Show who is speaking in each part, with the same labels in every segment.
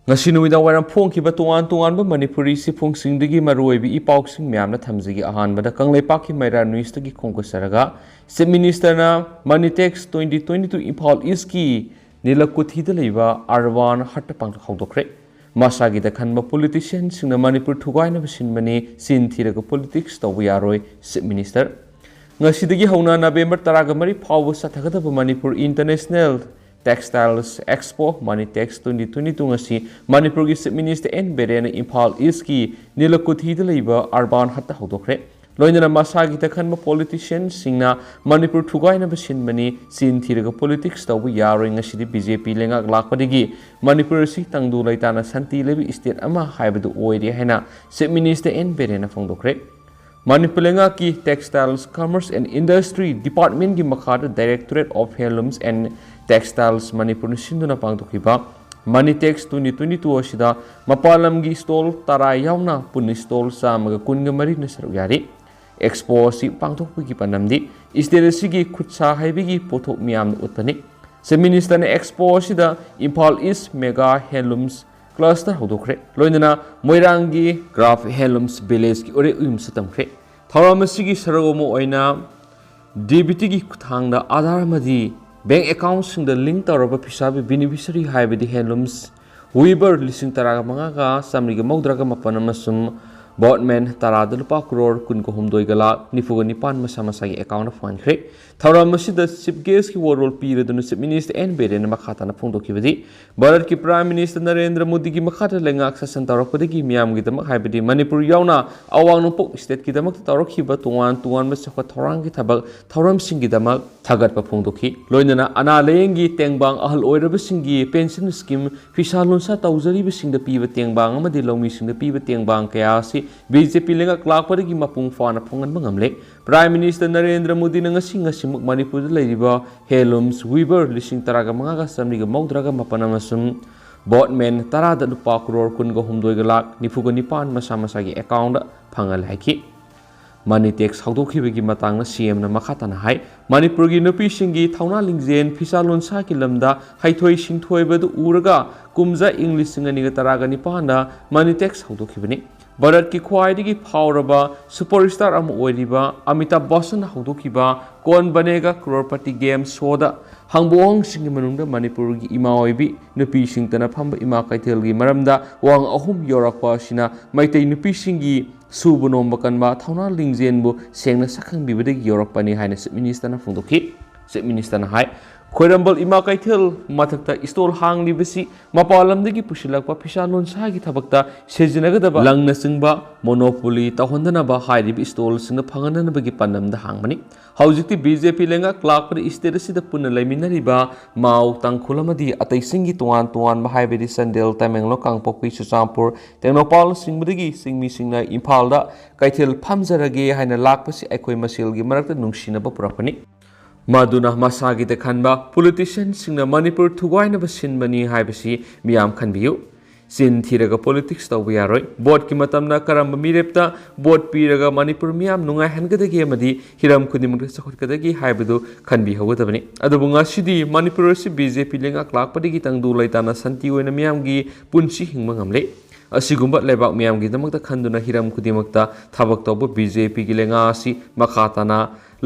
Speaker 1: ngasi nuida waram phongkiba tongan tongan ba manipuri si phongsingi maroibi ipausing myamna thamjigi ahan bada kanglepak ki maira news tagi khongkosaraga Chief Minister na Manitex 2022 Imphal East ki nilakuthi da leiba arwan hatta pang khawdokre masagi da khanba politician singna manipur thugaina basinmani sin thiraga politics tawbi yaroi Chief Minister ngasi dagi hauna November 13 phawba sathagada Manipur International Textiles Expo Manitex 2022 ngasi Manipur gi Chief Minister N Biren Imphal East ki nilakuthi da leiba arban hatta hawdokre loinana masagi ta khanba politician singna Manipur thugaina basinmani sin thiraga politics tawbu yaroi ngasi di BJP lengak lakpadigi Manipur si tangdu laitana santi lebi state ama haibadu oiri haina Chief Minister N Biren phongdokre Manipur lengak ki Textiles Commerce and Industry Department gi makhada Directorate of Handlooms and Textiles Manipur sinduna pangtokhiba Manitex 2022 asida mapalam gi stall tara yauna pun stall samaga kunga mari na saru yari expo si pangtokpi gi panamdi state sigi khutsa haibigi pothok miam utpani Chief Minister na expo asida Imphal East Mega Handlooms Cluster hodokre loinana moirangi Graph Handlooms Village ki ore uyum satamkre tharamasi saragomo oina DBT gi kuthangda Aadhaar madi bank accounts sing the link taraba pisabi beneficiary haibidi handlooms weaver lising taraga mangaga samriga maudraga mapanamasum Bachman tarada lupa crore kun ko humdoi gala nifuga nipan masama gi account fund kre tharamasi the chief guest ki role piradunu Chief Minister N Biren makhata na phongdokibadi Bharat ki Prime Minister Narendra Modi ki makhata lengak sa santarakpadi miyam gi damak haibidi Manipur yauna awang nupok state ki damak tarakhiba tungan masakha thorang ki thabak thoram sing gi damak thagat pa phongdokhi loinana ana lengi tengbang ahal oiraba singi pension scheme fisalon sa tawjari bising da piba tengbang amadi lomi sing da piba tengbang kaya si BJP lengak lakpadagi mapung fana phongan mangamle Prime Minister Narendra Modi na ngasi Manipur leiriba handlooms weaver lising taraga mangaga samriga maudraga mapanamasum Bachman tarada lupa crore kun go humdoi galak nifuga nipan masama gi account phangal haiki Manitex hawdokhibagi matangna CM na makhata na hai Manipur gi nupi singi thauna lingjen fisalon sa ki lamda haithoi singthoi badu uraga kumja English singani ga taraga nipanda Manitex hawdokhibani Bharat ki Khuwaidagi Phaoraba superstar am oiriba Amitabh Bachman hawdokhiba kon banega crorepati game show da hangboang singi manungda Manipur gi ima oibi nupi singtana phamba ima kaithel gi maramda wang ahum yorakpa sina maitai nupi singi subu nomba kanba thauna lingjenbu sengna sakhang bibadagi yorakpani haina Chief Minister na phongdokhi Chief Minister na hai Khoirambal ima kaithel mathakta stall hangli basi mapalamdagi pusilakpa fisalon sagi thabakta sejinagadaba langna singba monopoly tahondana ba hairib stall singna phanganana bagi panamda hangmani haujikti BJP lenga klakpari state sida punna laiminariba mau tangkhulamadi atai singi tuan ba haibedi Sandel Tamenglo Kangpokpi Chuchampur Tengnopal singbudagi singmi singna Imphal da kaithel phamjarage haina lakpasi aikoi masilgi marakta nungsinaba purakani Maduna masagi de khanba politician singna Manipur thugaina basinmani haibasi miyam khanbiyu sin thiraga politics tawbi yaroi board ki matamna karamba mirepta board piraga Manipur miyam nungai hangadagi amadi hiram khudimuk sakhotkadagi haibadu khanbi hogadabani adubunga sidi Manipur si BJP lenga klakpadigi tangdu laitana santi oina miyam gi punsi hingma ngamle asigumba lebak miyam gi damakta khanduna hiram khudimakta thabak tawbu BJP gi lenga si makhatana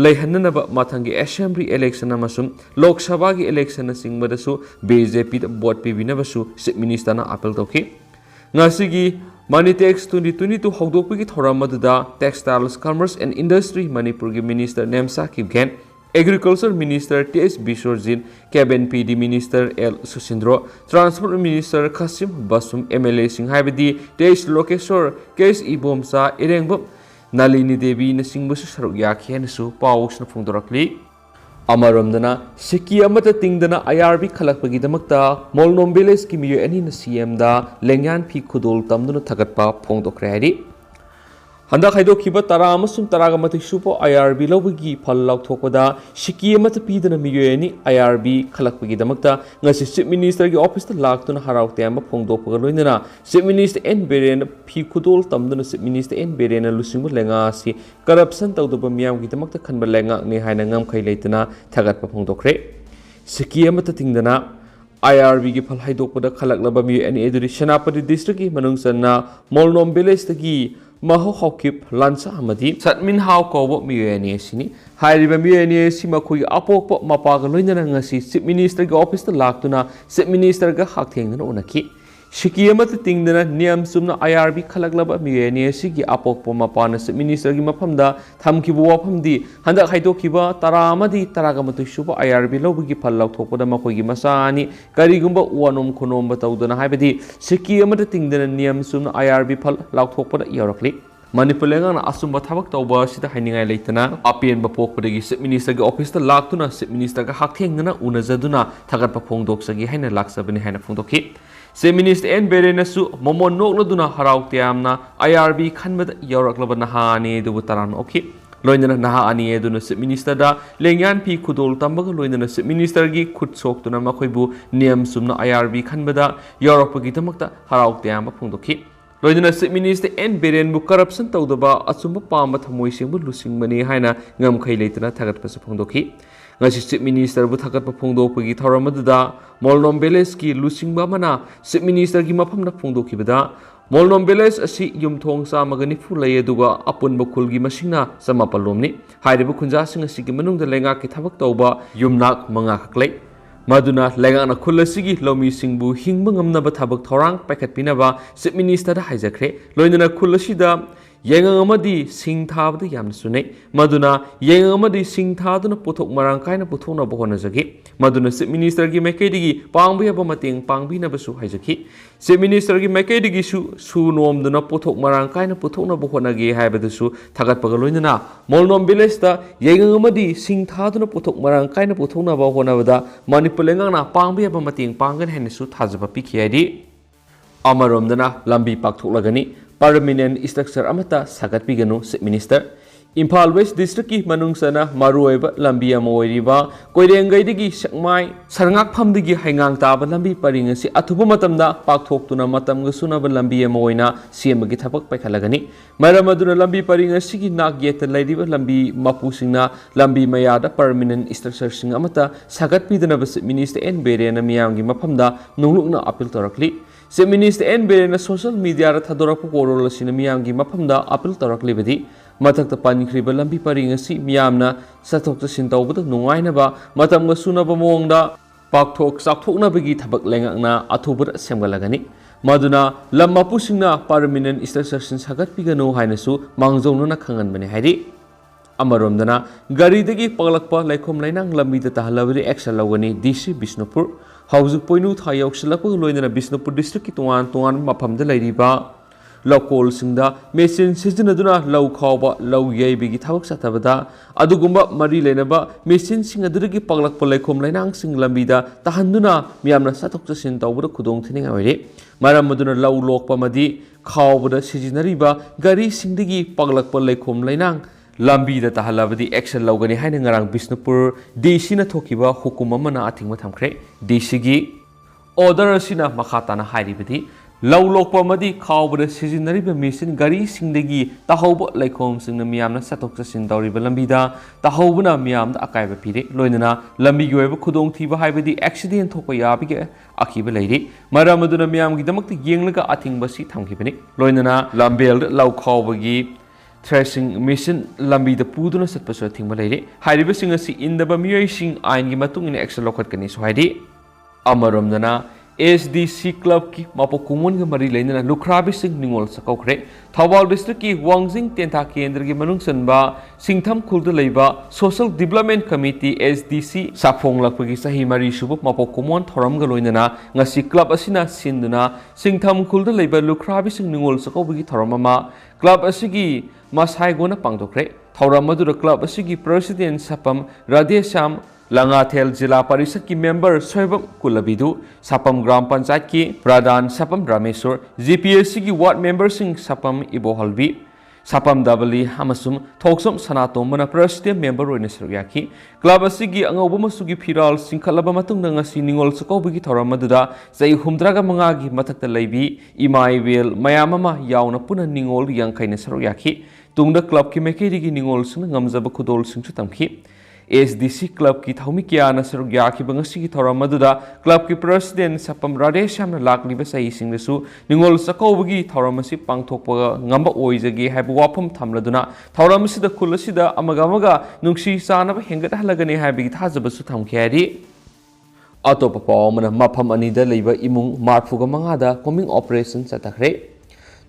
Speaker 1: leihananaba mathangi assembly election amasum lok sabha gi election singbadasu BJP da vote pibinabasu Chief Minister na appeal tawki ngasigi Manitex 2022 hawdokpigi thoramadda Textiles Commerce and Industry Manipur gi Minister Nemsa Kipgen Agriculture Minister T.S. Bisorjin Cabinet PD Minister L. Susindro Transport Minister Kasim Basum MLA Singh Haibadi T.S. Lokeshwar K.S. Ibomsa Irengbam Nalini Devi na singbasu saruk yakhen su paus na phungdorakli amaramdana siki amata tingdana IRB khalakpagi damakta molnom village ki miyo ani na CM da lengyan phi khudol tamduna thagatpa phongdokre hari Handa khaido kiba tara amasum taraga matik supo IRB lobagi phal laukthokpada siki amata pidana miyoyani IRB khalakpagi damakta ngasi Chief Minister gi office ta laktuna haraute amba phongdokpaga loinana Chief Minister N Biren phi khudol tamduna Chief Minister N Biren lusingbu lenga si corruption tawduba miyam gi damakta khanba lenga ni haina ngam khai leitana thagatpa phongdokre siki amata tingdana IRB की फल हाइदोकपदा खलकलबा मियो any एदुरी Senapati district की मनुंगसना मोलनोम village तकी महो हौकिप लांसा अमदी सतमिन हाउ कौबो मियो एनी सिनी हाइरिबा मियो एनी सि मखोई अपोकपो मपागा लोइनना ngasi चीफ मिनिस्टर के ऑफिस ता लाक्तुना चीफ मिनिस्टर का हाकथेंगना उनकी शिकी अमत तिंगदना नियम सुमना IRB खलकलबा मियो एनी सि की अपोकपो मपाना चीफ मिनिस्टर की मफमदा थमकिबो वाफमदी हंदा हाइदोकिबा तरा अमदी तरागा मतुसुबा IRB लोबगी फल लौथोकपदा मखोई मसानी करिगुंबा वानोम खुनोम बतौदना हाइबदी शिकी अमत तिंगदना नियम सुमना IRB फल लौथोकपदा यौरकली मणिपुर लेंगाना असुंबा थबक तौबा सिदा हाइनिंगाय लेतना अपेन बपोकपदगी चीफ मिनिस्टर के ऑफिस ता लाक्तुना चीफ मिनिस्टर का हाकथेंगना उनजदुना थगतपा फोंदोकसगी हाइना लाक्सबनी हाइना फोंदोकी चीफ मिनिस्टर एन बेरेनसु मोमो नोकलदुना हराउत्यामना IRB खनबद यौरकलब नहानी दुबु तरान ओखी लोइनना नहा अनि एदुना चीफ मिनिस्टर दा लेंयान फी खुदोल तंबग लोइनना चीफ मिनिस्टर की खुद सोक्तुना मखोइबु नियम सुमना IRB खनबदा यौरकपगी तमकता हराउत्याम फोंदोकी लोइनना चीफ मिनिस्टर एन बेरेन बु करप्शन तौदबा अचुंब पाम थमोइसिंबु लुसिंगबनी हाइना ngमखै लेतना थगतपस फोंदोकी ngasi चीफ मिनिस्टर बु थगतप फोंदोकपगी थौरमदुदा मोलनोम विलेज की लुसिंगबा मना चीफ मिनिस्टर की मफमना फोंदोकिबदा मोलनोम विलेज असि युमथोंग चामगनि फुलय अदुगा अपुनब खुलगी मसिंगना समापलोमनि हाइरिबु खुंजासिंग असि की मनुंगदा लेंगा की थबक तौबा युमनाक मंगा खक्लै मदुना लेंगाना खुलसिगी लौमी सिंगबु हिंगबु ngamnaba थबक थौरांग पाइखतपिनबा चीफ मिनिस्टर हाइजख्रे लोइनना खुलसिदा येंगमदी सिंग थाबद यामन सुनै मदुना येंगमदी सिंग थादुना पुथोक मरांग कायना पुथोना बहोनजगी मदुना चीफ मिनिस्टर की मैकेदिगी पांगबियाबा मतेंग पांगबिनबसु हाइजखी चीफ मिनिस्टर की मैकेदिगी सु नोमदुना पुथोक मरांग कायना पुथोना बहोनगे हाइबदसु थगतपग लोइनना मोलनोम विलेज ता येंगमदी सिंग थादुना पुथोक मरांग कायना पुथोना बहोनबदा मणिपुर लेंगाना पांगबियाबा मतेंग पांगन हेनसु थाजबा पिखियादी अमरोमदना लंबी पाकथोकलगनी परमानेंट स्ट्रक्चर अमता सागतपिगनु chief minister Imphal west district की मनुंगसना मरुओइबा लंबी अमा ओइरिबा कोइरेंगैदगी सकमाय सरंगाकफमदगी हाइंगांग ताबा लंबी परिंग असि अथुबा मतमदा पाकथोक्तुना मतमग सुनबा लंबी अमा ओइना सेमगी थबक पाइखलगनी मरम अदुना लंबी परिंग असिगी नाक येत लैरिबा लंबी मपुसिंगना लंबी मयादा परमानेंट स्ट्रक्चर सिंग अमता सागतपिदनबा चीफ मिनिस्टर एन बेरेन मियांगी मफमदा नुंगलुकना अपील तोरकली chief minister N Biren social media थदोरप कोरोल असिना मियांगी मफमदा अपील तोरकलिबदी मथक्ता पानिख्रिबा लंबी परिंग असि मियामना सथोक चसिन तौबदा नुंगाइनबा मतमगा सुनबा मोंगदा पाकथोक चाकथोकनबगी थबक लेंगाकना अथुबदा सेमगलगनी मदुना लम मपुसिंगना परमानेंट स्ट्रक्चर सिन सागतपिगनु हाइनसु मांगजौनना खंगनबने हाइरि अमरोमदना गारीदगी पगलकपा लैखोम लैनांग लंबीदा तहलबदि एक्शन लौगनी DC बिष्णुपुर हौजुक पोइनु था यौसलपग लोइनना बिष्णुपुर डिस्ट्रिक्ट की तोंगान तोंगान मफमदा लैरिबा लौकोल सिंगदा मेसिन सिजनदुना लौ खावबा लौ यैबिगी थबक सथबदा अदुगुंबा मरी लेनबा मेसिन सिंग अदुदगी पगलकपा लैखोम लैनांग सिंग लंबीदा तहन्दुना मियामना सथोक चसिन तौबदा खुदोंग थिनिंग ओइरे मरम मदुना लौ लोकपा मदि खावबदा सिजनरीबा गारी सिंगदगी पगलकपा लैखोम लैनांग लंबीदा तहलबदी एक्शन लौगनी हाइना ngarang बिष्णुपुर DC ना थोकिबा हुकुम अमना आथिंग थमख्रे DC गी ऑर्डर असिना मखाताना हाइरिबदी लौ लोकपा मदि खावबदा सिजनरीबा मेसिन गारी सिंगदगी तहौबा लैखोम सिंगना मियामना सथोक चसिन तौरिबा लंबीदा तहौबना मियामदा अकायबा पिरे लोइनना लंबीगी ओइबा खुदोंग थीबा हाइबदी एक्सीडेंट थोकपा याबिगे अखिबा लैरि मरम अदुना मियामगी दमक्ति येंगलगा आथिंगबसी थमखिबनी लोइनना लंबेल लौ खावबगी थ्रेसिंग मिशन लंबी पुदुना सत्पसु थिंग लेरे हाइरिबसिंग असि इंदबा मियोइसिंग आइन की मतुंग इन एक्शन लौखटकनी सोहाइदि अमरोमदना SDC क्लब की मापो कुमुन के मरी लेना लुखराबिसिंग निंगोल सकौखरे थौबाल डिस्ट्रिक्ट की वांगजिंग तेंथा केंद्र की मनुंग सनबा सिंगथम खुलद लेबा सोशल डेवलपमेंट कमिटी SDC साफोंग लपगी सही मरी सुबु मापो कुमुन थोरम गलोइना ngasi क्लब असिना सिंदुना सिंगथम खुलद लेबा लुखराबिसिंग निंगोल सकौबगी थोरम अमा क्लब असिगी मासाइगोना पांगदोखरे थौरम मदुर क्लब असिगी प्रेसिडेंट सपम राधेश्याम लंगाथेल जिला परिषद की मेंबर सोयबम कुलबिदु सपम ग्राम पंचायत की प्रधान सपम रामेश्वर GPSC की ward member Singh सपम इबोहलबी सपम दबली हमसुम थोक्सम सनातोमना president member ओइने सरयाखी क्लब असिगी अंगौब मसुगी फिराल सिंखलबा मतुंग ngasi निंगोल सकौबगी थौरम मदुदा जै हुमद्रागा मंगागी मथक्ता लैबी इमाइवेल मयाममा यावना पुना निंगोल यांखैने सरयाखी तुंगदा क्लब की मेकेरिगी निंगोल सिंग ngamjaba khudol singchu tamkhi SDC Club की थौमी कियाना सरुक याखिबा ngasi की थौरम मदुदा Club की President Sapam Radesh yamna lakliba saisingdasu ningol sakobagi थौरम asi pangthokpa ngamba oijagi haiba wafam thamladuna थौरम asida khul asida amaga amaga nungsi sanaba hengat halagani haibagi thajabasu thamkhari Atopa paumana mafam anida leiba imung marfuga mangada coming operation satakre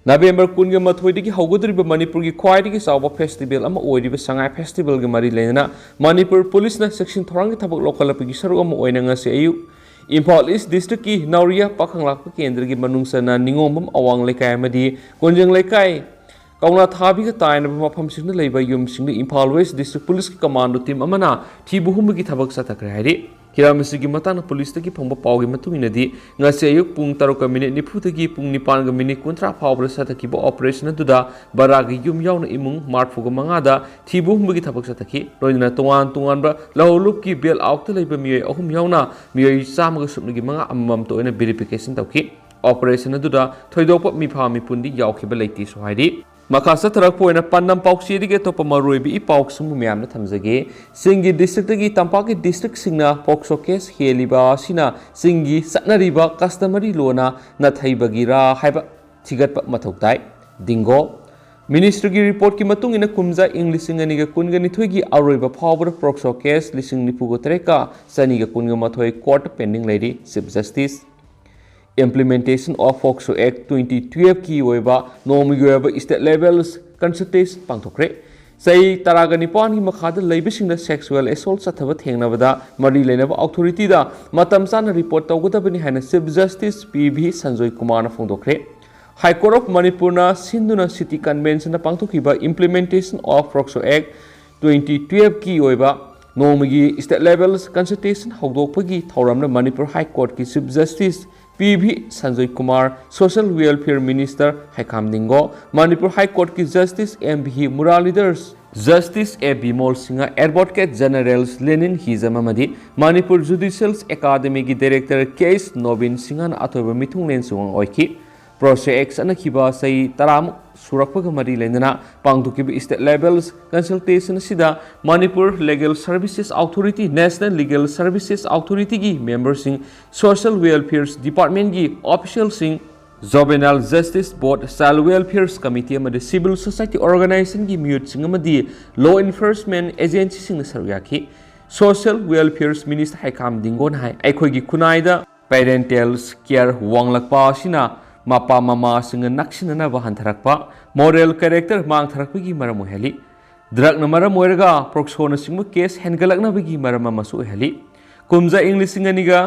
Speaker 1: November kunga mathoidagi haugadriba Manipur gi khwaidagi sauba festival ama oiriba sangai festival gi mari lena Manipur police na section thorang gi thabak local apigi saru ama oina ngasi ayu Imphal East district ki Nauria pakhanglakpa kendra gi manungsana ningombam awang lekai amadi konjang lekai Kauna thabi ka taina mafam singna leiba yum singna Imphal West district police ki commando team amana thibuhum gi thabak satakre hari Hiramisi matana police taki phangba pawgi matunginadi ngase ayuk pung 7 nifu taki pung 9 kontra phawbra sataki bo operation aduda baragi yum yauna imung martfuga mangada thibu humgi thabak sataki loina tungan ba lawlup ki bel out leiba miyai ahum yauna miyai samaga supnigi manga ammam to ena verification tawki operation aduda thoidokpa mipha pundi yaukhiba leiti so haidi Makasa tarak po na panam pauksi di keto pamaruibi ipauk sumumiyam na thamzage singi district gi tampaki district singna pokso case heliba sina singi satnariba customary lona na thaibagira haiba thigatpa mathoktai dingo Ministry gi report ki matung ina kumza English ngani ga kunga ni thoigi aroiba phawbra pokso case lising nipu go treka sani ga kunga mathoi court pending lady Chief Justice Implementation of Foxo Act 2012 ki oiba nomigi oiba state levels consultation pangthokre sai taragani pan gi makhada leibisingna sexual assault sathaba thengnabada mari leinaba authority da matam sana report tawgadabani haina Chief Justice PV Sanjoy Kumar na phongdokre High Court of Manipur na Sinduna City Convention na pangthokiba Implementation of Foxo Act 2012 ki oiba nomigi state levels consultation hawdokpagi thauramna Manipur High Court ki Chief Justice PV Sanjoy Kumar, Social Welfare Minister Haikam Ningo, Manipur High Court ki Justice MB Muralidhars, Justice A.B. Molsinga, Advocate Generals Lenin Hizamamadi, Manipur Judicial Academy ki Director Case Nobin Singan Atoba Mithung Lensuang Oiki, Projects Anakiba Sai Taram Surakpaga Mari Lendana, Pangtukibi State Levels Consultation Sida, Manipur Legal Services Authority, National Legal Services Authority ki members sing Social Welfare Department ki officials sing Juvenile Justice Board, Child Welfare Committee amadi Civil Society Organization ki mute sing amadi Law Enforcement Agency sing saruyaki Social Welfare Minister Haikam Dingon hai Aikoi ki kunaida Parental Care Wanglakpa Sina Mapa mama singa naksinana bahantarakpa moral character mang tharakpagi maram oheli drug na maram oiraga proxona singmu case hengalakna bagi maram masu oheli kumza English singaniga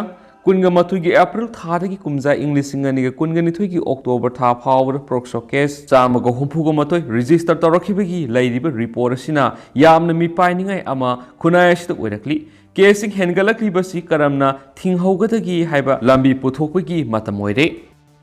Speaker 1: kunga matugi April thadagi kumza English singaniga kunga nithoigi October tha phawra proxo case chamaga humpuga matoi register tawrakhibagi lairiba report asina yamna mi painingai ama khunai asida oirakli case hengalakli basi karamna thinghaugadagi haiba lambi puthokpagi matam oire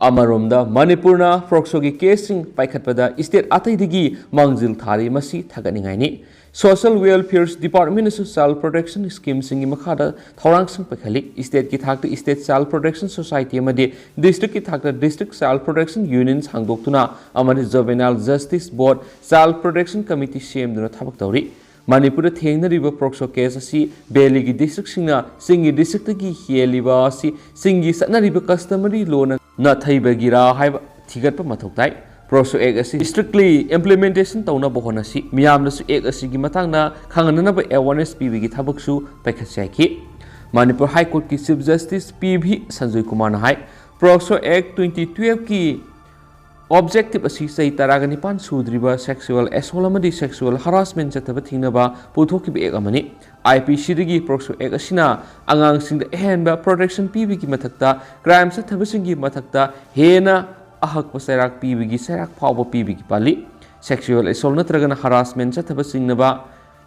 Speaker 1: Amaromda Manipurna Froksogi casing Paikatpada State Ataidigi Mangzil Thari Masi Thaganingaini Social Welfare Department Social Protection Scheme Singi Makhada Thorang Sing Pakhali State ki thakta State Child Protection Society amadi District ki thakta District Child Protection Unions hangdoktuna amadi Juvenile Justice Board Child Protection Committee CM duna thabak tawri Manipur thengnariba proxo case asi Beligi district singna singi district ki hieliba asi singi satnariba customary loan na thaibagira haiba thigatpa mathoktai proxo act asi strictly implementation tawna bohona si miyamna su act asi gi matangna khanganana ba awareness pb gi thabak su paikhatsai ki Manipur High Court ki Chief Justice PV Sanjoy Kumar na hai proxo act 2012 ki Objective asi sai taragani pan sudriba sexual assault amadi sexual harassment chataba thingnaba puthokiba ek amani IPC digi proxo ek asina angang singda ehenba protection PB ki mathakta crime chataba singi mathakta hena ahak pasairak PB gi sairak phawba PB ki pali sexual assault natragana harassment chataba singnaba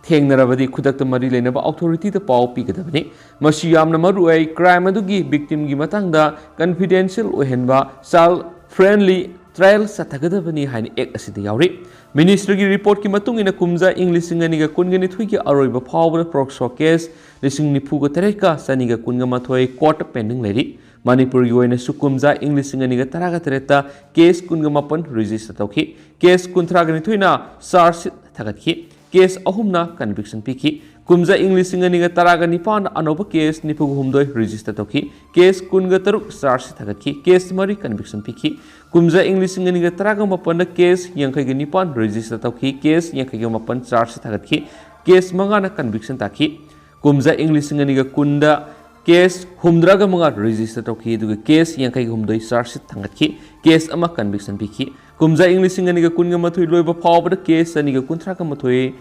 Speaker 1: thengnarabadi khudakta mari leinaba authority da paw pigadabani masi yamna maru ai crime adugi victim gi matangda confidential ohenba child friendly trial Satagadabani Hain Ek Asidi Yauri. Ministry report ki matung ina kumza English singaniga kungani thuigi aroiba phawra proxo case lising nipuga tereka saniga kunga mathoi court pending lady. Manipur yoina sukumza English singaniga taraga tereta case kunga mapan register tauki. Case kuntragani thuina charge thagatki. Case ahumna conviction piki. Kumza English Singaniga Taraga Nipan Anoba case Nipuhumdoi register Toki, case Kungataruk Stars Tagaki, case Mari conviction Piki, Kumza English Singaniga Taraga Mapanda case Yankagi Nipan register Toki, case Yankagamapan Stars Tagaki, case Mangana conviction Taki, Kumza English Singaniga Kunda, case Humdraga Manga register Toki, to case Yankagumdoi Stars Tagaki, case Ama conviction Piki, Kumza English Singaniga Kungamatu Loba Power case and Niga Kuntraka Matui.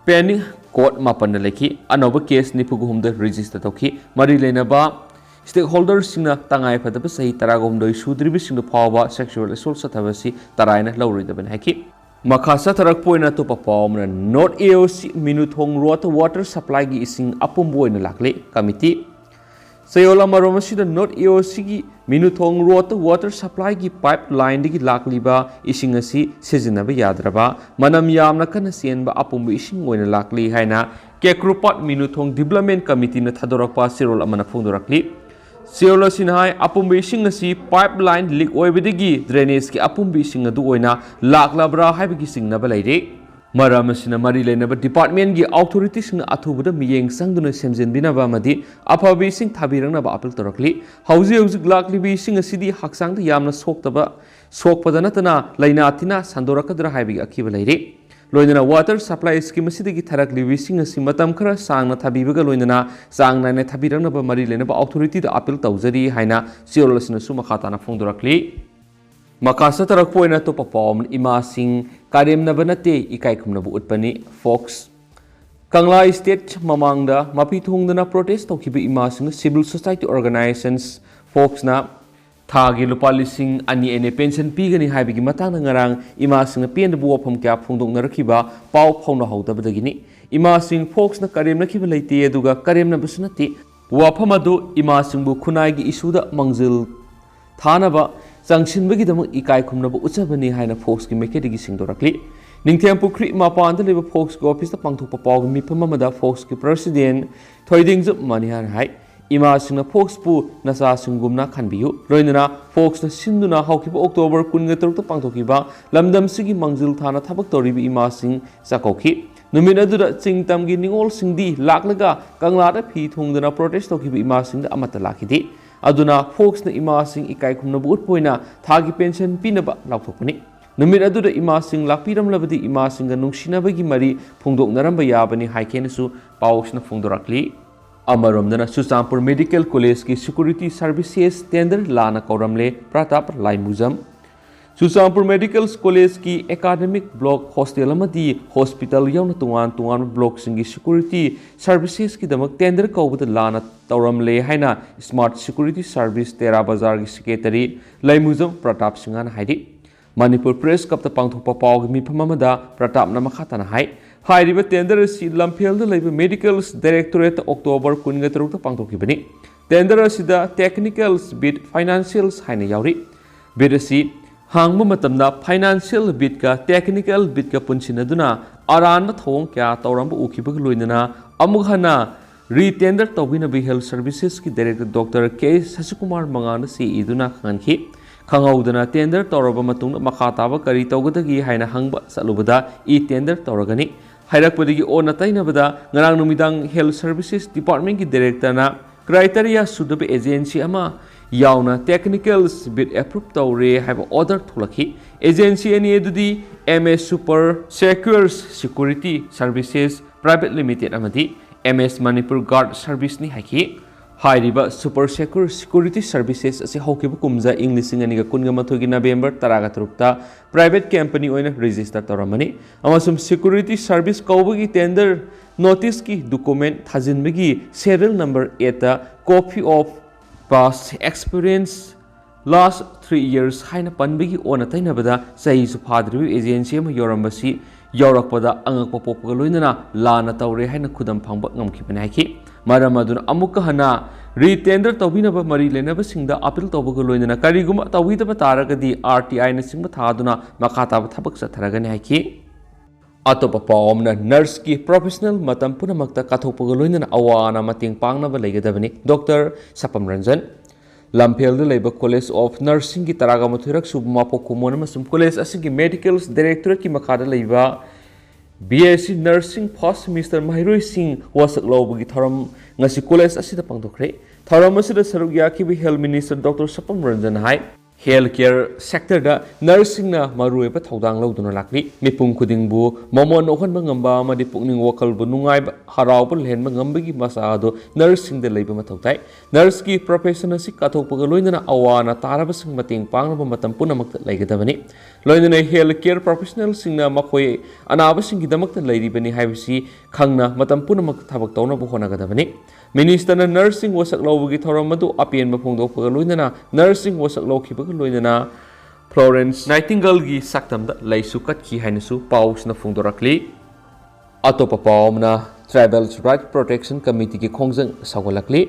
Speaker 1: Pending court mapan leki anoba case ni puguhum the register toki mari lenaba stakeholders singna tangai phadaba sahi taragom doi sudribi singna phawa sexual assault satabasi taraina lawri daban haki makhasa tarak poina to papawmna not AOC minuthong road water supply gi ising apum boina lakle committee Sayola Maromasi not AOC gi minuthong road water supply gi pipeline digi lakliba isingasi sezinaba yadraba manam yamna kana sienba apumbu ising oina lakli haina kekrupat minuthong development committee na thadorakpa sirol amana phongdorakli Sayola sinhai apumbu isingasi pipeline leak oibidigi drainage ki apumbu ising adu oina laklabra haibigi singnaba laire Maramasina Mari Lenaba Department gi authorities na athubuda miyeng sangduna semjen binaba madi apabi sing thabirangna ba apil torakli hauji glakli bi sing asidi haksang da yamna sokpada natana lainatina sandorakadra haibi akiba leire loinana water supply scheme asidagi tharakli bi sing asi matam khara sangna thabibaga loinana sangna ne thabirangna ba Mari Lenaba authority da apil tawjari haina siolosina suma khatana phongdorakli Makasa tarak poina to papawm ima sing karim na banate ikai kumna bu utpani Fox Kangla State mamangda mapithung na protest tokibi ima sing civil society organizations Fox na thagi lupa lising ani ene pension pigani haibigi matang na ngarang ima sing pen bu wafam kya phongdong na rakhiba paw phongna hawdabadagini ima sing Fox na karim na khiba leite aduga karim na busunati wafam adu ima sing bu khunai gi isuda mangjil thanaba Sangshinbagidamuk ikai kumnaba uchabani haina Fox ki mekedi gi singdorakli Ningthem pukri mapanda leba Fox ki office ta pangthokpa pawg mipamamada Fox ki president thoidingjup manihan hai ima singna Fox pu nasa singumna khanbiyu loinana Fox na sinduna hawkiba October 13 ta pangthokiba lamdam sigi mangjil thana thabak toribi ima sing sakokhi numit adura chingtam gi ningol singdi laklaga kanglada phi thungdana protest tokiba ima singda amata lakhidi Aduna Fox na ima sing ikai kumna bu utpoina thagi pension pinaba laukthokpani numit aduda ima sing lakpiram labadi ima singa nungsinabagi mari phongdok naramba yabani haikenesu pawsna phongdorakli amaromdana Susampur Medical College ki security services tender lana kauramle Pratap Laimuzam Susampur Medical College ki academic block hostel amadi hospital yauna tungan block singi security services ki damak tender kaubada lana tauramle haina smart security service Tera Bazar ki secretary Laimuzam Pratap Singan haidi Manipur Press kapta pangthokpa pawg miphamamada Pratap na makhatana hai hairiba tender si lamphel da leiba medical directorate October 13 ta pangthokibani tender sida technicals bid financials haina yauri bid si Hangma matamda financial bid ka technical bid ka punsinaduna aranba thong kya tawramba ukibag loinana amughana retender tawina bi health services ki director Dr. K Sasikumar Mangana si iduna khanki khangaudana tender tawraba matung makhataba kari tawgadagi haina hangba salubada e tender tawragani hairakpadigi ona tainabada ngarang numidang health services department ki director na criteria sudabe agency ama Yauna technicals bid approved tawre have order thulaki agency ani edudi MS Super Secures Security Services Private Limited amadi MS Manipur Guard Service ni haki hairiba Super Secure Security Services ase hokibu kumza English aniga kunga mathogi November 13 ta private company oina register tawramani amasum security service kawbagi tender notice ki document thajinbagi serial number 8 ta copy of past experience last 3 years haina panbigi ona tainabada sahi su phadribi agency ma yorambasi yorakpada angakpa popga loinana lana tawre haina khudam phangba ngamkhibani haki maram aduna amukka hana retender tawbinaba mari lenaba singda appeal tawbaga loinana kariguma tawidaba taragadi RTI na singba thaduna makhataba thabak satharagani haki Atopa pawmna nurse ki professional matam punamakta kathokpaga loinana awana mating pangnaba leigadabani Dr. Sapam Ranjan Lamphel da leiba College of Nursing ki taraga mathirak subma pokumona masum college asigi medical directorate ki makhada leiba BSc Nursing First Semester Mahiroi-sing wasak lawbagi thoram ngasi college asida pangdokre. Thoram asida saruk yakibi Health Minister Dr. Sapam Ranjan hai healthcare sector da nursing na marui pa thodang lauduna lakli mipum khuding bu momon okhan ba ngamba amadi pukning wakal bu nungai ba harau bu lhen ba ngambagi masa do nursing da leiba mathautai nurse ki profession asi kathok pa loinana awana taraba sing mating pang ba matam punamak laigadabani loinana healthcare professional sing na makhoi anaba sing gidamak lairi bani haibisi khangna matam punamak thabak tawna bu honagadabani Minister na nursing wasak lawbagi thoram madu apien ba phongdok pa loinana nursing wasak lawkhiba loinana Florence Nightingale gi saktam da laisu kat ki hainasu paus na phongdorakli atopa pawmna Tribal Rights Protection Committee ki khongjang sawalakli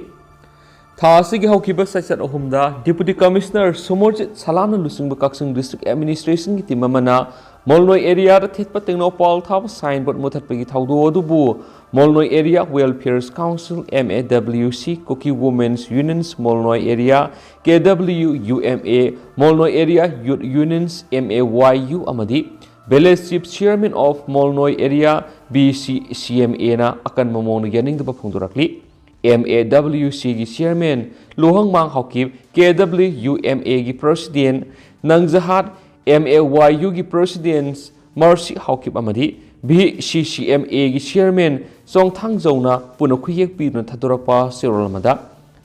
Speaker 1: thasi gi haukiba session ahumda Deputy Commissioner Somorjit Salana lusingba Kaksing District Administration ki timamana Molnoi area da thetpa tengnopal thaba signboard muthatpagi thawdo adubu Molnoi Area Welfare Council MAWC Koki Women's Unions Molnoi Area KWUMA Molnoi Area Youth Unions MAYU amadi Village Chief Chairman of Molnoi Area BCCMA na akan mamong yaning da phongdorakli MAWC gi Chairman Lohang Mang Hokip KWUMA gi President Nangjahat MAYU gi President Mercy Hokip amadi BCCMA gi Chairman Song Thangzona Punokuyek Pidna Taturapa Sirolamada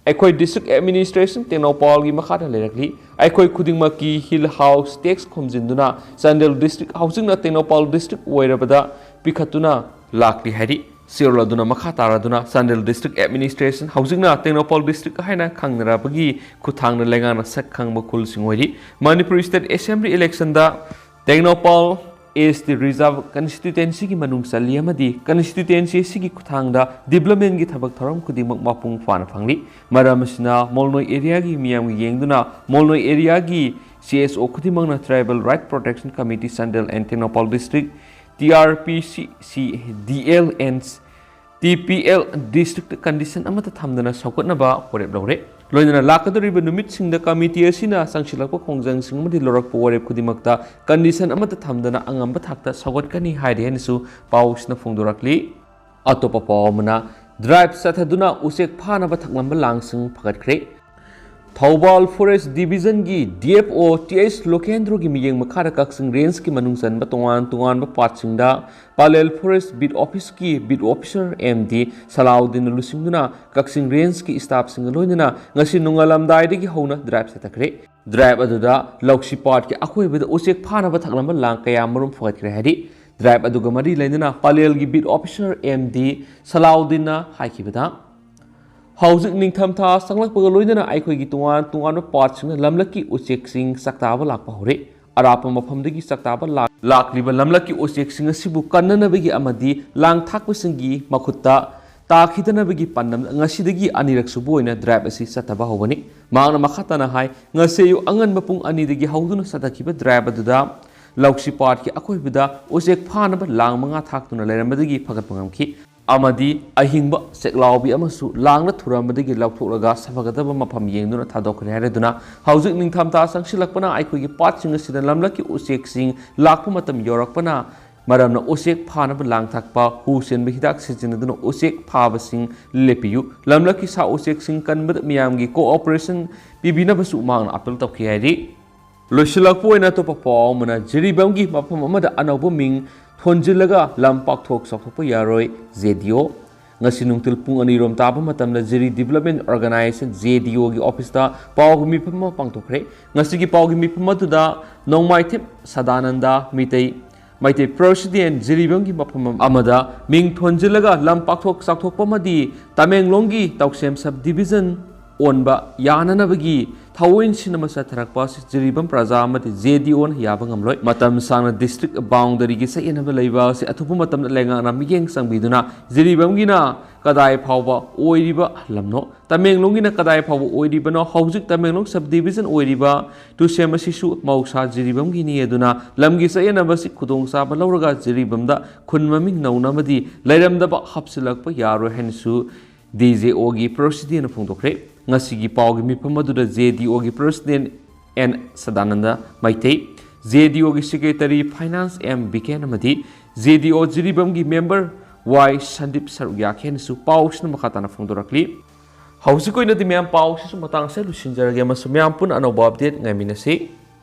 Speaker 1: Aikoi District Administration Tenopal gi Makhata Lerakli Aikoi Kudingmaki Hill House Tax Khomjinduna Sandel District Housing na Tenopal District Oirabada Pikatuna Lakli Hari Siroladuna Makhataraduna Sandel District Administration Housing na Tenopal District haina Khangnarabagi Kuthangna Lengana Sakhang Makul Singori Manipur State Assembly Election da Tenopal is the reserve constituency ki manung sali amadi constituency sigi kuthangda development gi thabak thoram kudimak mapung fan phangli maramasina molnoi area gi miyam gi yengduna molnoi area gi CSO kudimang na Tribal Right Protection Committee Sandel and Tenopal District TRPC DL and TPL District condition amata thamdana saukatnaba horep lawre loinana lakadoriba numit singda committee asina sangsilakpa khongjang singmadi lorakpa warep kudimakta condition amata thamdana angamba thakta sagotkani haide henisu pausna phongdorakli atopa pawmana drive sathaduna usek phanaba thaknamba langsing phagatkre Thaubal Forest Division gi DFO TS Lokendro gi miyeng makhara Kaksing Range ki manungsan ba tongan ba patsingda Palel Forest Bid Office ki Bid Officer MD Salaudin lusingduna Kaksing Range ki staff sing loinana ngasi nungalamdai gi hona drive satakre drive aduda Lokshi Part ki akhoi bida usek phana ba thaklam ba lang kaya marum phagatkre hadi drive aduga mari lainana Palel gi Bid Officer MD Salaudin na haikibada Housing Ningthamtha sanglakpaga loinana aikhoigi tungan partsing lamlaki ucheksing saktaba lakpa hore arapa mafamdagi saktaba lakliba lamlaki ucheksing asibu kannanabagi amadi lang thakpasingi makhutta takhidanabi pandam ngasidagi anirak suboina drive asi sataba hobani mangna makhatana hai ngaseyu angan mapung anidagi hauduna satakiba drive aduda Lokshi Part ki akoibida usek phanaba lang manga thaktuna lerambadagi phagatpangamki amadi ahingba seklaubi amasu langna thurambadagi lauktholaga safagadaba mafam yengduna thadokre hareduna haujik ningthamta sangsilakpana aikoigi patsinga sida lamlaki useksing lakpa matam yorakpana maramna usek phanaba lang thakpa husen hidak sijinaduna usek phabasing lepiyu lamlaki sa useksing kanbad miyamgi cooperation bibina basu mangna apel tawki hari loisilakpoina topa pawmana jiribamgi mafam amada anauba ming Thonjilaga lampak thok sakthokpa yaroi ZDO ngasi nungtil pung anirom taba matamna Jiri Development Organization ZDO gi office ta pawgi mipama pangthokre ngasi gi pawgi mipama tuda nongmaithip Sadananda Maitai President Jiribam gi mapam amada ming thonjilaga lampak thok sakthokpa madi Tamenglong gi Tauksem Sub Division onba yananabagi Thawin cinema satharakpa Jiribam Praja amati ZDO na yabang amloi matam sangna district boundary gi sa inaba leiba se athupu matam lenga na migeng sangbiduna Jiribam gi na kadai phawba oiriba lamno Tamenglong gi na kadai phawba oiriba no haujik Tamenglong subdivision oiriba tu sema sisu mausa Jiribam gi ni eduna lamgi sa inaba si khudong sa ba lauraga Jiribam da khunmaming nauna madi leiramdaba hapsilakpa yaro hensu DJO gi president phongdokre ngasigi pawgi mipam aduda ZDO gi president N Sadananda Maitai ZDO gi secretary finance M Biken amadi JDO Jiribamgi member Y Sandip Sarugyaken su paus na makatana fongdorakli. Hausi ko na di miyang paus sa matang sa lusinjaragya masumiyang pun ano update ngayon minasi.